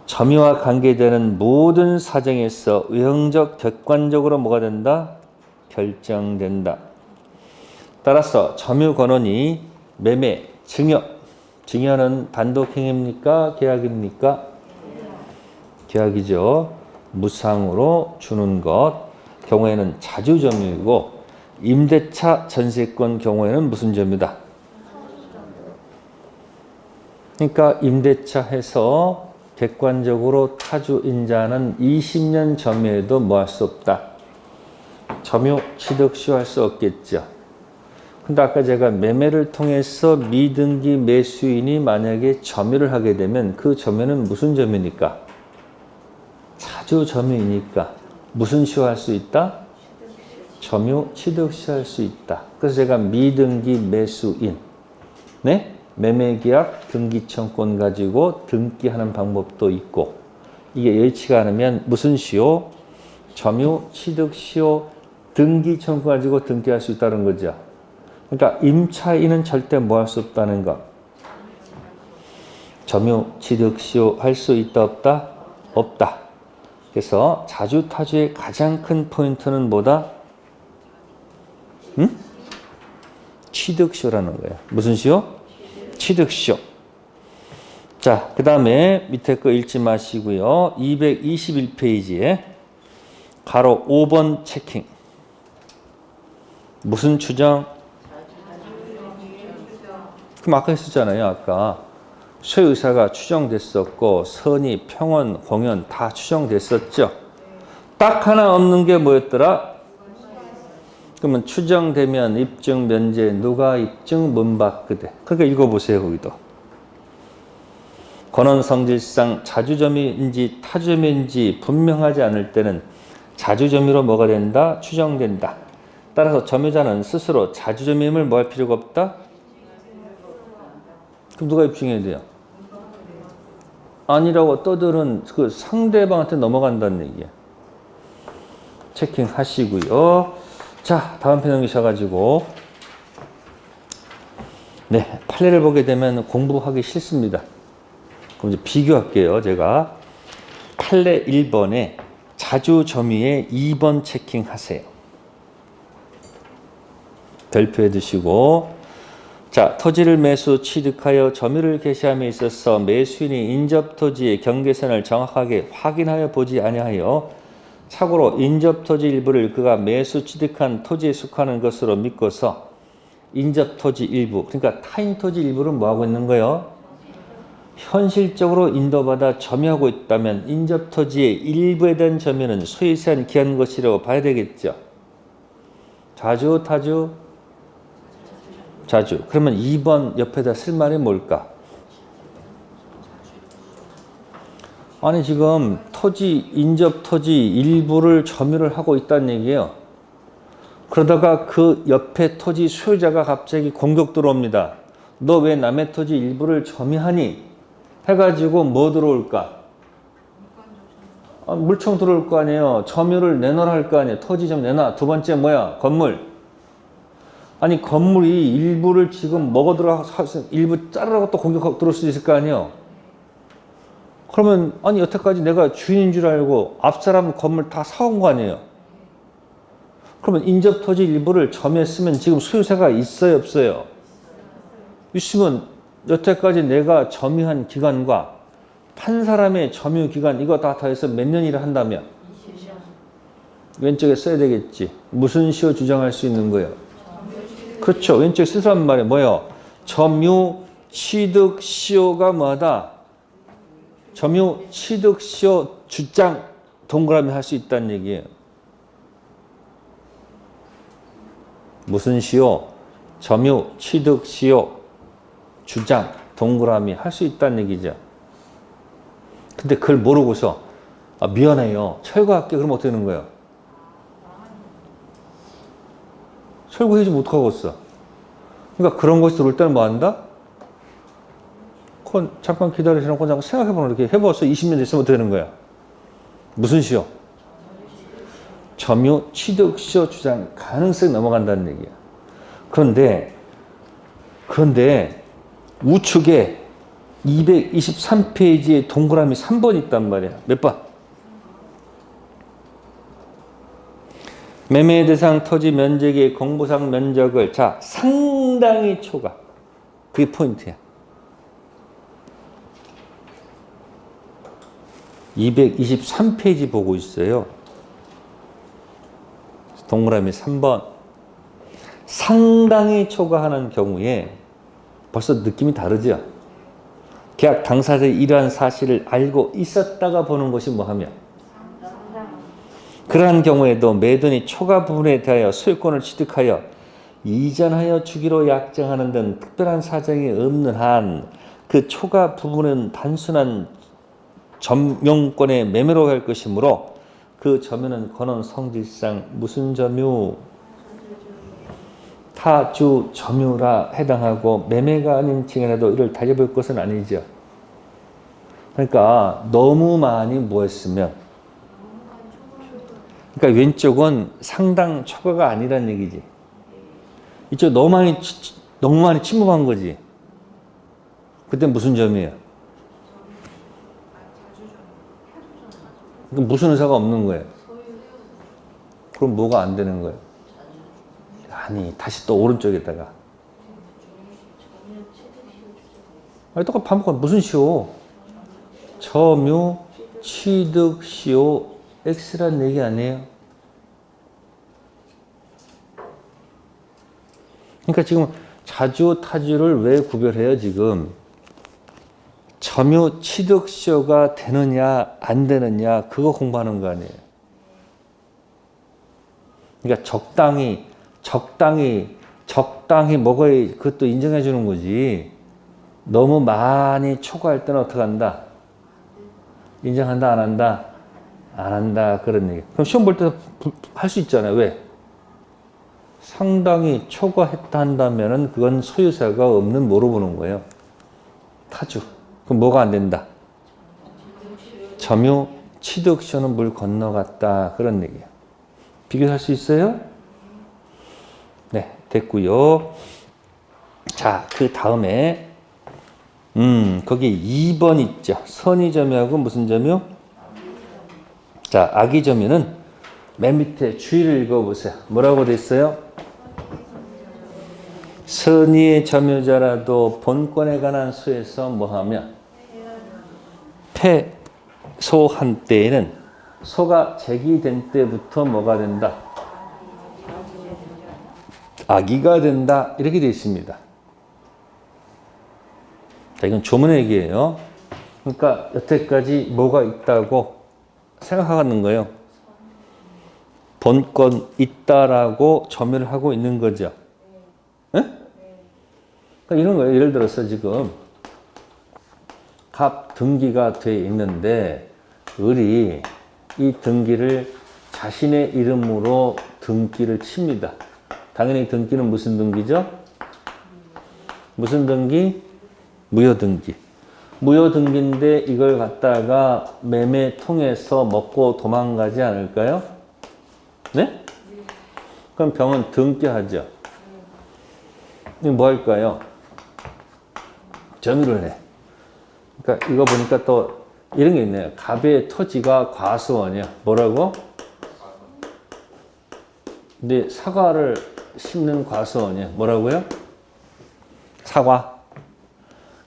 점유와 관계되는 모든 사정에서 외형적 객관적으로 뭐가 된다? 결정된다. 따라서 점유 권한이 매매, 증여. 증여는 단독행위입니까? 계약입니까? 계약이죠. 무상으로 주는 것. 경우에는 자주 점유이고 임대차 전세권 경우에는 무슨 점유다? 그러니까 임대차 해서 객관적으로 타주인자는 20년 점유해도 뭐 할 수 없다. 점유 취득시효 할 수 없겠죠. 근데 아까 제가 매매를 통해서 미등기 매수인이 만약에 점유를 하게 되면 그 점유는 무슨 점유니까? 자주 점유이니까 무슨 시효 할 수 있다? 점유 취득시효 할 수 있다. 그래서 제가 미등기 매수인, 네? 매매계약 등기청권 가지고 등기하는 방법도 있고 이게 여의치가 않으면 무슨 시효? 점유 취득시효 등기청권 가지고 등기할 수 있다는 거죠. 그러니까 임차인은 절대 뭐 할 수 없다는 것. 점유 취득시효 할 수 있다 없다? 없다. 그래서 자주타주의 가장 큰 포인트는 뭐다? 취득시효라는 거예요. 무슨 시효? 취득시효. 자, 그 다음에 밑에 거 읽지 마시고요. 221페이지에 가로 5번 체킹. 무슨 추정? 그럼 아까 했었잖아요. 아까 쇠의사가 추정됐었고 선의, 평원, 공연 다 추정됐었죠. 딱 하나 없는 게 뭐였더라? 그러면 추정되면 입증 면제 누가 입증 문박그대. 그러니까 읽어보세요. 거기도. 권원 성질상 자주점유인지 타주점유인지 분명하지 않을 때는 자주점유로 뭐가 된다? 추정된다. 따라서 점유자는 스스로 자주점유임을 뭐 할 필요가 없다? 그럼 누가 입증해야 돼요? 아니라고 떠들은 그 상대방한테 넘어간다는 얘기야. 체킹하시고요. 자, 다음 편 넘기셔가지고 네, 판례를 보게 되면 공부하기 싫습니다. 그럼 이제 비교할게요. 제가 판례 1번에 자주점유에 2번 체킹하세요. 별표해 두시고 자, 토지를 매수 취득하여 점유를 개시함에 있어서 매수인이 인접토지의 경계선을 정확하게 확인하여 보지 아니하여 참고로 인접토지 일부를 그가 매수 취득한 토지에 속하는 것으로 믿고서 인접토지 일부, 그러니까 타인 토지 일부를 뭐하고 있는 거예요? 현실적으로 인도받아 점유하고 있다면 인접토지의 일부에 대한 점유는 소유세한 기한 것이라고 봐야 되겠죠. 자주, 타주? 자주. 그러면 2번 옆에다 쓸 말이 뭘까? 아니 지금 토지, 인접토지 일부를 점유를 하고 있다는 얘기예요. 그러다가 그 옆에 토지 소유자가 갑자기 공격 들어옵니다. 너 왜 남의 토지 일부를 점유하니? 해가지고 뭐 들어올까? 물청 들어올 거 아니에요. 점유를 내놓으라 할 거 아니에요. 토지 좀 내놔. 두 번째 뭐야? 건물. 아니 건물이 일부를 지금 먹어 들어가서 일부 자르라고 또 공격하고 들어올 수도 있을 거 아니에요. 그러면 아니 여태까지 내가 주인인 줄 알고 앞사람 건물 다 사온 거 아니에요. 그러면 인접토지 일부를 점유했으면 지금 소유세가 있어요 없어요? 있으면 여태까지 내가 점유한 기간과 판 사람의 점유 기간 이거 다 더해서 몇 년이라 한다면 왼쪽에 써야 되겠지. 무슨 시효 주장할 수 있는 거예요? 그렇죠. 왼쪽에 쓰란 말이 뭐예요? 점유 취득 시효가 뭐하다? 점유 취득 시효 주장 동그라미 할 수 있다는 얘기예요. 무슨 시효? 점유 취득 시효 주장 동그라미 할 수 있다는 얘기죠. 근데 그걸 모르고서 미안해요. 철거할게. 그러면 어떻게 되는 거예요? 철거해지 못하겠어. 그러니까 그런 것이 들어올 때는 뭐 한다? 그건 잠깐 기다리시라고 잠깐 생각해보는 이렇게 해봐서 20년 됐으면 어떻게 되는 거야? 무슨 시효? 점유 취득 시효 주장 가능성이 넘어간다는 얘기야. 그런데 우측에 223페이지에 동그라미 3번 있단 말이야. 몇 번? 매매 대상 토지 면적의 공부상 면적을 자 상당히 초과. 그게 포인트야. 223페이지 보고 있어요. 동그라미 3번. 상당히 초과하는 경우에 벌써 느낌이 다르죠? 계약 당사자의 이러한 사실을 알고 있었다가 보는 것이 뭐하며? 그러한 경우에도 매도인이 초과 부분에 대하여 소유권을 취득하여 이전하여 주기로 약정하는 등 특별한 사정이 없는 한 그 초과 부분은 단순한 점용권의 매매로 갈 것이므로 그 점유는 권원 성질상 무슨 점유? 타주 점유라 해당하고 매매가 아닌 징이라도 이를 달려볼 것은 아니죠. 그러니까 너무 많이 뭐 했으면 그러니까 왼쪽은 상당 초과가 아니란 얘기지. 이쪽 너무 많이 침범한 거지. 그때 무슨 점이에요? 그러니까 무슨 의사가 없는 거예요. 그럼 뭐가 안 되는 거예요? 아니 다시 또 오른쪽에다가 아니 똑같이 반복하면 무슨 시효? 점유 취득 시효 X란 얘기 아니에요? 그러니까 지금 자주 타주를 왜 구별해요, 지금? 점유 취득시효가 되느냐, 안 되느냐, 그거 공부하는 거 아니에요. 그러니까 적당히 먹어야 그것도 인정해 주는 거지. 너무 많이 초과할 때는 어떻게 한다? 인정한다, 안 한다? 안 한다, 그런 얘기. 그럼 시험 볼 때도 할 수 있잖아요. 왜? 상당히 초과했다 한다면은 그건 소유자가 없는 뭐로 보는 거예요? 타주. 그럼 뭐가 안 된다? 점유 취득시효는 물 건너갔다, 그런 얘기예요. 비교할 수 있어요? 네, 됐고요. 자, 그 다음에 거기 2번 있죠. 선의점유하고 무슨 점유? 자, 악의점유는 맨 밑에 주의를 읽어보세요. 뭐라고 돼 있어요? 선의의 점유자라도 본권에 관한 수에서 뭐하면 패소한 때에는 소가 제기된 때부터 뭐가 된다? 악의가 된다. 이렇게 되어 있습니다. 자, 이건 조문의 얘기예요. 그러니까 여태까지 뭐가 있다고 생각하는 거예요. 본권 있다라고 점유를 하고 있는 거죠. 네? 그러니까 이런 거예요. 예를 들어서 지금 갑 등기가 돼 있는데 을이 이 등기를 자신의 이름으로 등기를 칩니다. 당연히 등기는 무슨 등기죠? 무슨 등기? 무효등기. 무효등기인데 이걸 갖다가 매매 통해서 먹고 도망가지 않을까요? 네? 그럼 병은 등기하죠. 뭐 할까요? 점유를 해. 그러니까 이거 보니까 또 이런 게 있네요. 갑의 토지가 과수원이야. 뭐라고? 근데 사과를 심는 과수원이야. 뭐라고요? 사과.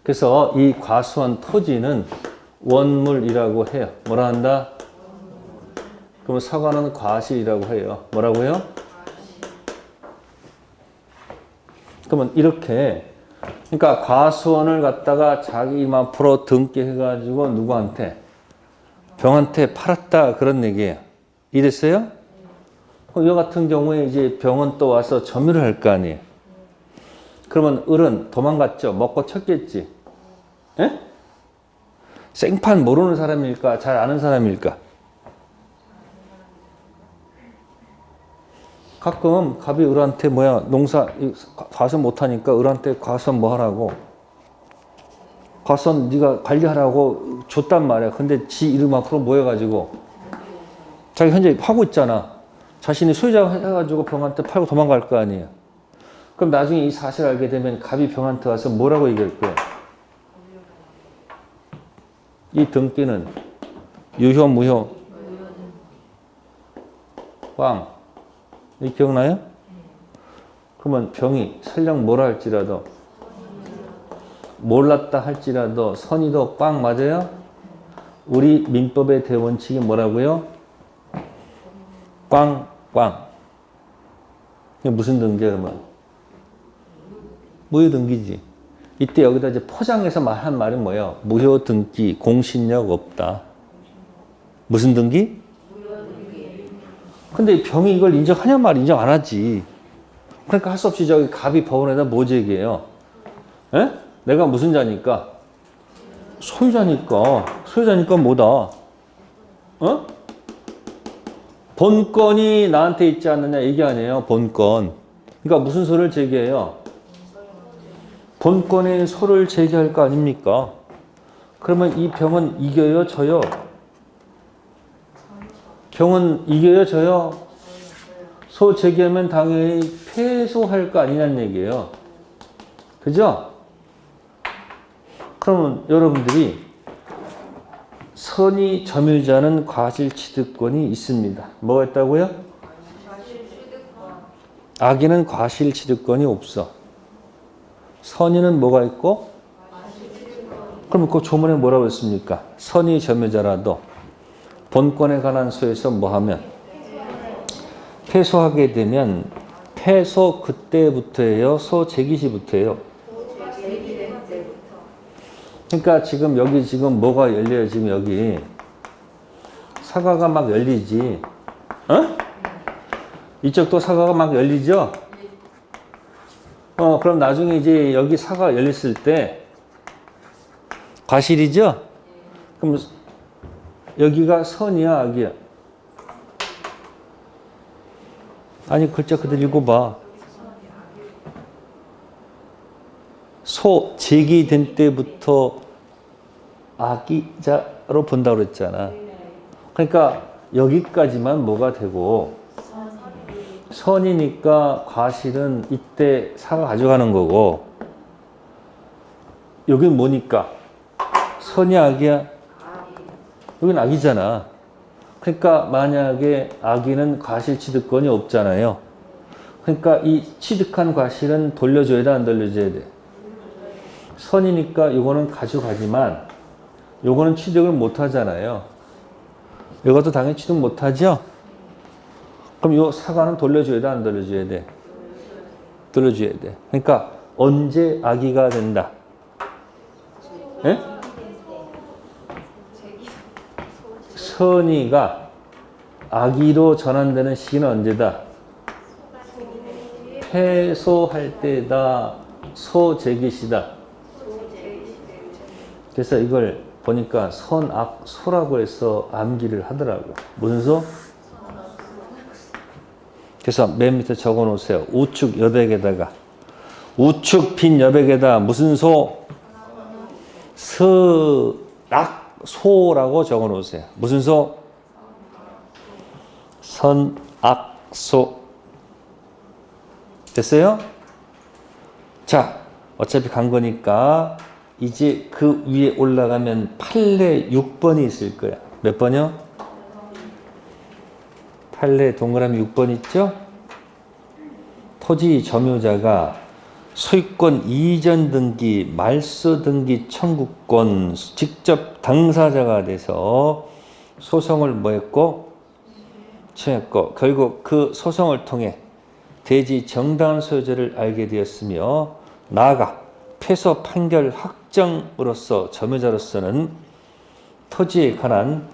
그래서 이 과수원 토지는 원물이라고 해요. 뭐라 한다? 그러면 사과는 과실이라고 해요. 뭐라고요? 그러면 이렇게, 그러니까 과수원을 갖다가 자기 앞으로 등기해가지고 누구한테? 병한테 팔았다, 그런 얘기예요. 이랬어요? 이와 같은 경우에 이제 병은 또 와서 점유를 할 거 아니에요. 그러면 을은 도망갔죠. 먹고 쳤겠지. 예? 생판 모르는 사람일까? 잘 아는 사람일까? 가끔 갑이 을한테 농사 과수원 못하니까 을한테 과수원 뭐 하라고? 과수원 네가 관리하라고 줬단 말이야. 근데 지 이름 앞으로 모여가지고 자기 현재 하고 있잖아. 자신이 소유자 해가지고 병한테 팔고 도망갈 거 아니에요. 그럼 나중에 이 사실을 알게 되면 갑이 병한테 와서 뭐라고 얘기할 거예요? 이 등기는 유효, 무효? 꽝. 이 기억나요? 그러면 병이 설령 뭐라 할지라도 몰랐다 할지라도 선의도 꽝 맞아요? 우리 민법의 대원칙이 뭐라고요? 꽝, 꽝. 이게 무슨 등기야, 그러면? 무효 등기지. 이때 여기다 이제 포장해서 한 말이 뭐예요? 무효 등기, 공신력 없다. 무슨 등기? 근데 병이 이걸 인정하냐 말 인정 안 하지. 그러니까 할 수 없이 저기 갑이 법원에다 뭐 제기해요? 에? 내가 무슨 자니까? 소유자니까 뭐다? 어? 본권이 나한테 있지 않느냐 얘기 아니에요. 본권. 그러니까 무슨 소를 제기해요? 본권의 소를 제기할 거 아닙니까? 그러면 이 병은 이겨요, 져요? 병은 이겨요, 져요? 소 제기하면 당연히 패소할 거 아니냐는 얘기예요. 그죠? 그러면 여러분들이 선의 점유자는 과실 취득권이 있습니다. 뭐가 있다고요? 악의는 과실 취득권이 없어. 선의는 뭐가 있고? 그럼 그 조문에 뭐라고 했습니까? 선의 점유자라도 본권에 관한 소에서 뭐 하면 패소하게 되면 패소 그때부터예요? 소 제기시부터예요? 그러니까 지금 여기 지금 뭐가 열려요? 지금 여기 사과가 막 열리지. 어? 이쪽도 사과가 막 열리죠? 그럼 나중에 이제 여기 사과가 열렸을 때 과실이죠? 그럼 여기가 선이야, 악이야? 아니, 글자 그대로 읽어봐. 소 제기된 때부터 악이자로 본다고 그랬잖아. 그러니까 여기까지만 뭐가 되고 선이니까 과실은 이때 사가 가져가는 거고 여긴 뭐니까 선이 악이야? 여긴 악이잖아. 그러니까 만약에 악인은 과실 취득권이 없잖아요. 그러니까 이 취득한 과실은 돌려줘야 돼, 안 돌려줘야 돼? 선이니까 요거는 가져가지만 요거는 취득을 못 하잖아요. 이것도 당연히 취득 못 하죠? 그럼 요 사과는 돌려줘야 돼, 안 돌려줘야 돼? 돌려줘야 돼. 그러니까 언제 악의가 된다? 예? 선의가 악의로 전환되는 시기는 언제다? 패소할 때다. 소제기시다. 그래서 이걸 보니까 선악소라고 해서 암기를 하더라고. 무슨 소? 그래서 맨 밑에 적어 놓으세요. 우측 여백에다가 우측 빈 여백에다 무슨 소? 선악소라고 적어 놓으세요. 무슨 소? 선악소. 됐어요? 자, 어차피 간 거니까 이제 그 위에 올라가면 판례 6번이 있을 거야. 몇 번이요? 판례 동그라미 6번 있죠? 토지 점유자가 소유권 이전 등기, 말소 등기 청구권 직접 당사자가 돼서 소송을 뭐 했고? 청했고 결국 그 소송을 통해 대지 정당한 소유자를 알게 되었으며 나아가 패소 판결 확정으로서 점유자로서는 토지에 관한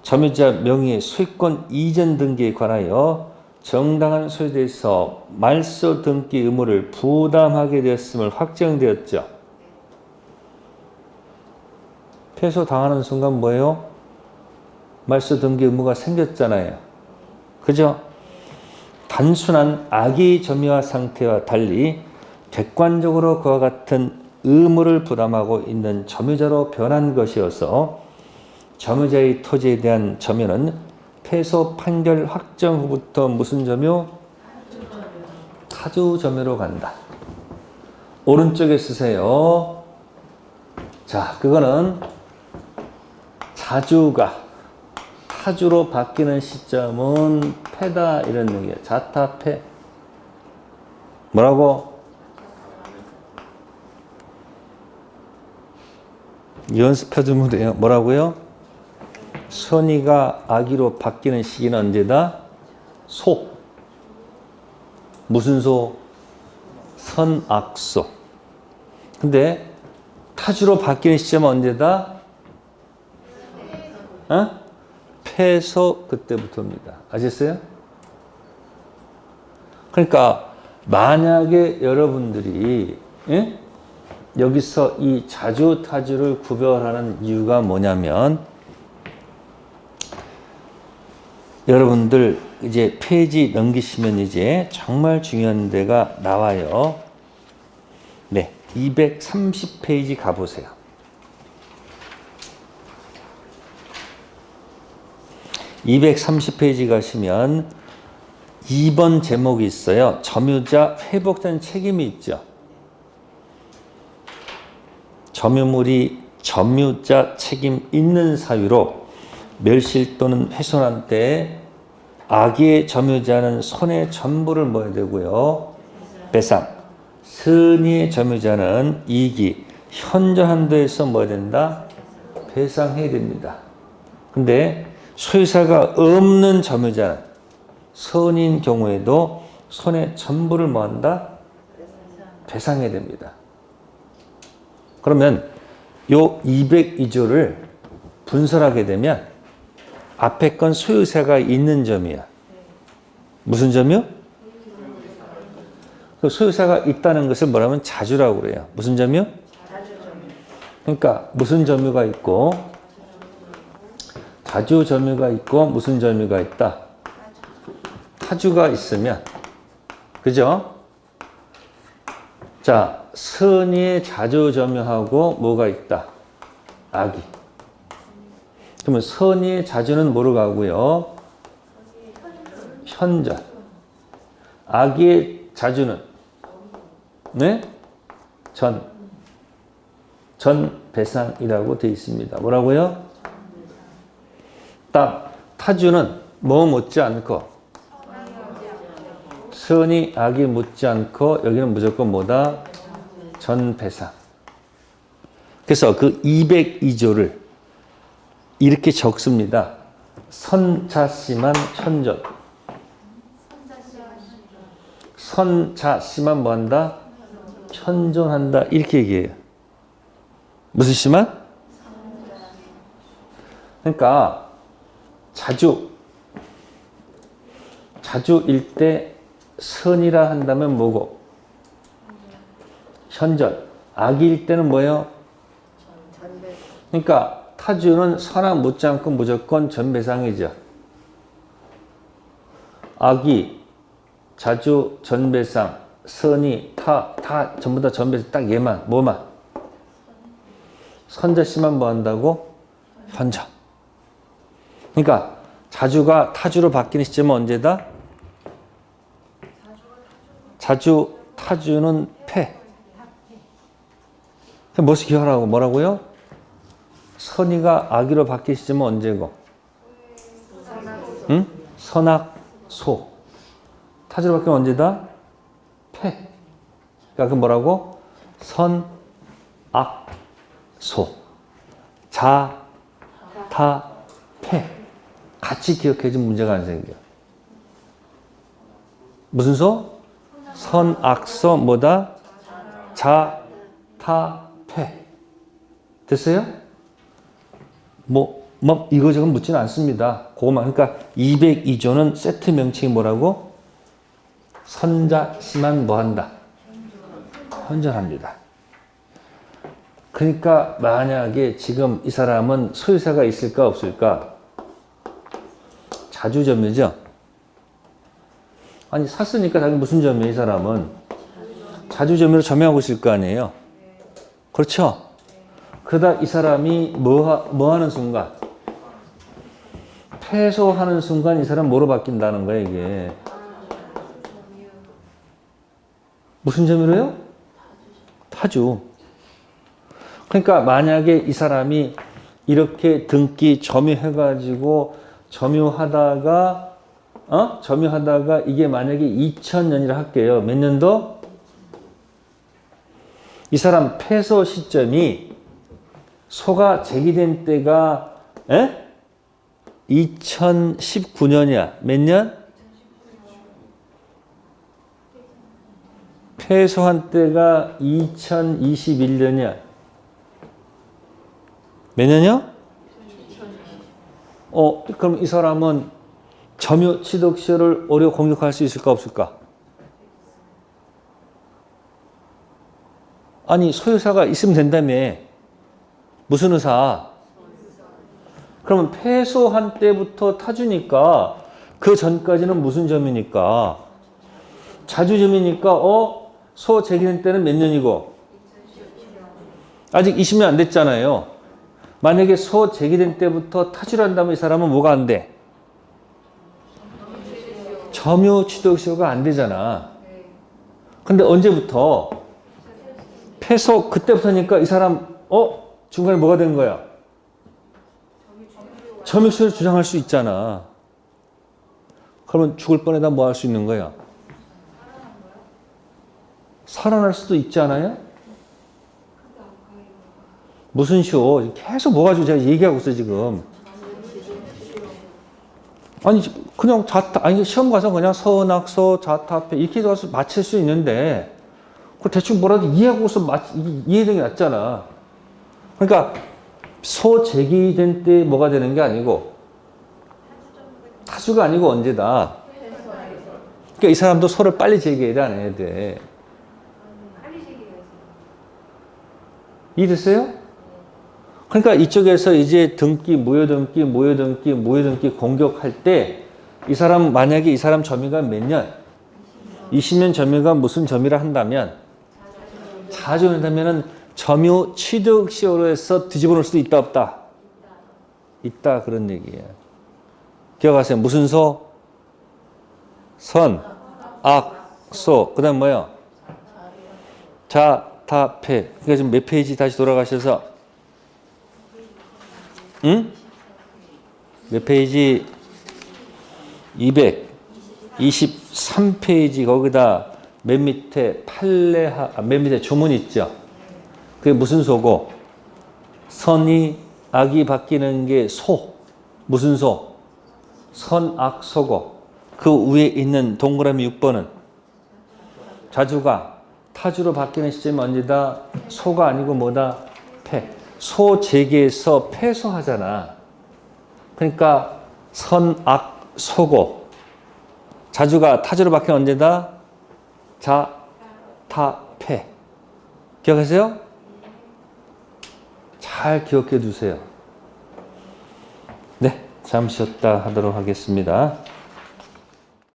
점유자 명의의 소유권 이전 등기에 관하여 정당한 소유자에서 말소 등기 의무를 부담하게 되었음을 확정되었죠. 패소 당하는 순간 뭐예요? 말소 등기 의무가 생겼잖아요. 그죠? 단순한 악의 점유화 상태와 달리 객관적으로 그와 같은 의무를 부담하고 있는 점유자로 변한 것이어서 점유자의 토지에 대한 점유는 패소 판결 확정 후부터 무슨 점유? 타주 점유로 간다. 오른쪽에 쓰세요. 자, 그거는 자주가 타주로 바뀌는 시점은 패다 이런 얘기야. 자타패. 뭐라고? 연습해두면 돼요. 뭐라고요? 선의가 악의로 바뀌는 시기는 언제다? 소. 무슨 소? 선악소. 근데 타주로 바뀌는 시점은 언제다? 어? 패소 그때부터입니다. 아셨어요? 그러니까 만약에 여러분들이 예? 여기서 이 자주 타주를 구별하는 이유가 뭐냐면 여러분들 이제 페이지 넘기시면 이제 정말 중요한 데가 나와요. 네, 230페이지 가보세요. 230페이지 가시면 2번 제목이 있어요. 점유자 회복된 책임이 있죠. 점유물이 점유자 책임 있는 사유로 멸실 또는 훼손한 때에 악의 점유자는 손해 전부를 뭐 해야 되고요? 배상. 선의의 점유자는 이익이 현저한 도에서 뭐 해야 된다? 배상해야 됩니다. 근데 소유사가 없는 점유자는 선인 경우에도 손의 전부를 뭐한다? 배상해야 됩니다. 그러면 요 202조를 분설하게 되면 앞에 건 소유사가 있는 점이야. 무슨 점이요? 그 소유사가 있다는 것을 뭐라면 자주라고 그래요. 무슨 점이요? 그러니까 무슨 점유가 있고 자주 점유가 있고 무슨 점유가 있다? 타주가 있으면 그죠? 자, 선의의 자주 점유하고 뭐가 있다? 악이. 그러면 선의의 자주는 뭐로 가고요? 현전. 악의 자주는 네? 전 배상이라고 되어 있습니다. 뭐라고요? 딱 타주는 뭐 묻지 않고 선이 악이 묻지 않고 여기는 무조건 뭐다? 전 배상. 그래서 그 202조를 이렇게 적습니다. 선자씨만 현전. 선자씨만 뭐한다? 현존한다. 이렇게 얘기해요. 무슨 씨만? 그러니까 자주일 때 선이라 한다면 뭐고? 현전. 악일 때는 뭐예요? 그러니까 타주는 선악 묻지 않고 무조건 전배상이죠. 악이 자주 전배상, 선이 다 전부 다 전배상. 딱 얘만 뭐만? 선자씨만 뭐 한다고? 현전. 그러니까 자주가 타주로 바뀌는 시점은 언제다? 자주 타주는 패. 무엇을 기억하라고? 뭐라고요? 선의가 악의로 바뀌는 시점은 언제고? 응? 선악 소. 타주로 바뀌면 언제다? 패. 그러니까 그 뭐라고? 선, 악, 소. 자, 타, 패. 같이 기억해주면 문제가 안 생겨. 무슨 소? 선, 악, 소, 뭐다? 자, 타, 패. 됐어요? 이거저거 묻지는 않습니다. 그거만. 그러니까 202조는 세트 명칭이 뭐라고? 선자씨만 뭐한다? 현존합니다. 그러니까 만약에 지금 이 사람은 소유사가 있을까 없을까? 자주 점유죠? 아니 샀으니까 자기 무슨 점이에요? 이 사람은 자주 점유로 점유하고 있을 거 아니에요? 그렇죠? 그러다 이 사람이 뭐 하는 순간? 패소하는 순간 이 사람 뭐로 바뀐다는 거예요 이게? 무슨 점유로요? 타주. 그러니까 만약에 이 사람이 이렇게 등기 점유해가지고 점유하다가 이게 만약에 2000년이라 할게요. 몇 년도? 이 사람 패소 시점이 소가 제기된 때가 2019년이야. 몇 년? 패소한 때가 2021년이야. 몇 년이요? 그럼 이 사람은 점유 취득세를 오래 공격할 수 있을까 없을까? 아니 소유사가 있으면 된다며. 무슨 의사? 그러면 패소한 때부터 타주니까 그 전까지는 무슨 점이니까? 자주점이니까 소 제기된 때는 몇 년이고? 아직 20년 안 됐잖아요. 만약에 소 제기된 때부터 타주를 한다면 이 사람은 뭐가 안 돼? 점유 취득세가 안 되잖아. 근데 언제부터? 패소 그때부터니까 이 사람 중간에 뭐가 된 거야? 점유세를 주장할 수 있잖아. 그러면 죽을 뻔해다 뭐 할 수 있는 거야? 살아날 수도 있지 않아요? 무슨 쇼? 계속 뭐 가지고 제가 얘기하고 있어 지금. 아니 그냥 아니 시험 가서 그냥 선악소 자타폐 이렇게 가서 맞힐 수 있는데 그 대충 뭐라도 이해하고서 이해되는 게 낫잖아. 그러니까 소 제기된 때 뭐가 되는 게 아니고 타주가 아니고 언제다. 그러니까 이 사람도 소를 빨리 제기해야 돼, 안 해야 돼? 이해됐어요? 그러니까 이쪽에서 이제 등기, 무효등기 공격할 때 이 사람 만약에 이 사람 점유가 몇 년? 20년 점유가 무슨 점유를 한다면 자주 한다면은 점유 취득 시효로 해서 뒤집어 놓을 수도 있다 없다? 있다 그런 얘기예요. 기억하세요. 무슨 소? 선, 악, 소. 그 다음 뭐요? 자, 타, 패. 그러니까 지금 몇 페이지 다시 돌아가셔서 응? 몇 페이지? 223페이지 거기다 맨 밑에 맨 밑에 주문 있죠? 그게 무슨 소고? 선이 악이 바뀌는 게 소. 무슨 소? 선악소고. 그 위에 있는 동그라미 6번은 자주가 타주로 바뀌는 시점이 언제다? 소가 아니고 뭐다? 패. 소 제기에서 패소하잖아. 그러니까 선악소고. 자주가 타주로 바뀌는 언제다? 자, 타, 패. 기억하세요? 잘 기억해 두세요. 네, 잠시 쉬었다 하도록 하겠습니다.